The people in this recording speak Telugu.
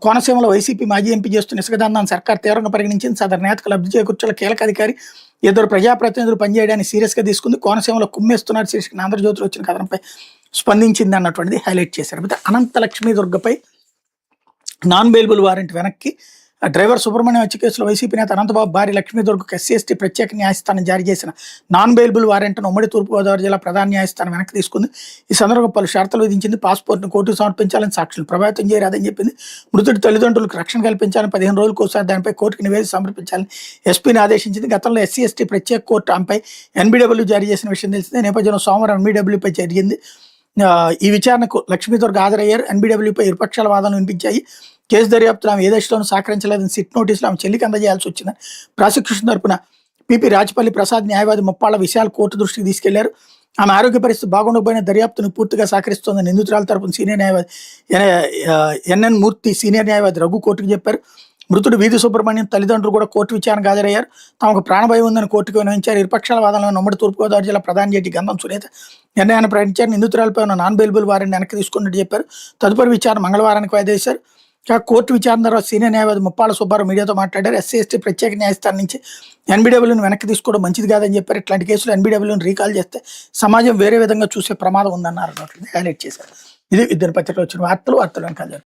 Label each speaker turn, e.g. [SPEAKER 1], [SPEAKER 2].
[SPEAKER 1] కోనసీమలో వైసీపీ మాజీ ఎంపీ చేస్తున్న ఇసుక దందాన్ని సర్కార్ తీవ్రంగా పరిగణించింది. సదరు నేతకు లబ్ధి చేకూర్చాల కీలక అధికారి 2 ప్రజాప్రతినిధులు పనిచేయడాన్ని సీరియస్గా తీసుకుంది. కోనసీమలో కుమ్మేస్తున్నారు శీర్షికన ఆంధ్రజ్యోతిలో వచ్చిన కథనంపై స్పందించింది అన్నటువంటిది హైలైట్ చేశారు. అయితే అనంత లక్ష్మీ దుర్గపై నాన్ బెయిలబుల్ వారెంట్ వెనక్కి డ్రైవర్ సుబ్రహ్మణ్యం హత్య కేసులో వైసీపీ నేత అనంతబాబు భార్య లక్ష్మీదుర్గకు ఎస్సీ/ఎస్టీ ప్రత్యేక న్యాయస్థానం జారీ చేసిన నాన్ బెయిలబుల్ వారెంట్ను ఉమ్మడి తూర్పుగోదావరి జిల్లా ప్రధాన న్యాయస్థానం వెనక్కి తీసుకుంది. ఈ సందర్భంగా పలు షరతులు విధించింది. పాస్పోర్ట్ను కోర్టుకు సమర్పించాలని, సాక్షులు ప్రభావితం చేయరాదని చెప్పింది. మృతుడి తల్లిదండ్రులకు రక్షణ కల్పించాలని, 15 రోజులకు ఒకసారి దానిపై కోర్టుకు నివేదిక సమర్పించాలని ఎస్పీని ఆదేశించింది. గతంలో ఎస్సీ/ఎస్టీ ప్రత్యేక కోర్టు ఆమెపై ఎన్బీడబ్ల్యూ జారీ చేసిన విషయం తెలిసిందే. నేపథ్యంలో సోమవారం ఎన్బీడబ్ల్యూపై జరిగింది. ఈ విచారణకు లక్ష్మీదుర్గ హాజరయ్యారు. ఎన్బీడబ్ల్యూపై ఇరుపక్షాల వాదనలు వినిపించాయి. కేసు దర్యాప్తులో ఆమె ఏ దశలోనూ సహకరించలేదని సిట్ నోటీసులు ఆమె చెల్లికి అందజేయాల్సి వచ్చిందని ప్రాసిక్యూషన్ తరపున పీపీ రాజపల్లి ప్రసాద్, న్యాయవాది ముప్పాళ్ల విశాల్ కోర్టు దృష్టికి తీసుకెళ్లారు. ఆమె ఆరోగ్య పరిస్థితి బాగుండకపోయిన దర్యాప్తును పూర్తిగా సహకరిస్తోందని నిందితురాల తరపున సీనియర్ న్యాయవాది ఎన్ఎన్ మూర్తి, సీనియర్ న్యాయవాది రఘు కోర్టుకు చెప్పారు. మృతుడు వీధి సుబ్రహ్మణ్యం తల్లిదండ్రులు కూడా కోర్టు విచారణకు హాజరయ్యారు. తమకు ప్రాణభయం ఉందని కోర్టుకు విన్నవించారు. ఇరుపక్షాల వాదనలో ఉమ్మడి తూర్పుగోదావరి జిల్లా ప్రధాన జడ్జి గంధం సునీత నిర్ణయాన్ని ప్రకటించారు. నిందితురాలపై ఉన్న నాన్ బెయిలబుల్ వారెంట్ వెనక్కి తీసుకున్నట్టు చెప్పారు. తదుపరి విచారణ మంగళవారానికి వాయిదా వేశారు. కోర్టు విచారణ తర్వాత సీనియర్ న్యాయవాది ముప్పాళ్ల సుబ్బారావు మీడియాతో మాట్లాడారు. ఎస్సీ/ఎస్టీ ప్రత్యేక న్యాయస్థానం నుంచి ఎన్బీడబ్ల్యూని వెనక్కి తీసుకోవడం మంచిది కాదని చెప్పారు. ఇట్లాంటి కేసులు ఎన్బీడబ్ల్యూని రీకాల్ చేస్తే సమాజం వేరే విధంగా చూసే ప్రమాదం ఉందన్నారు. హైలైట్ చేశారు. ఇది ఇద్దరు పత్రికలో వచ్చిన వార్తలు వెనకాల.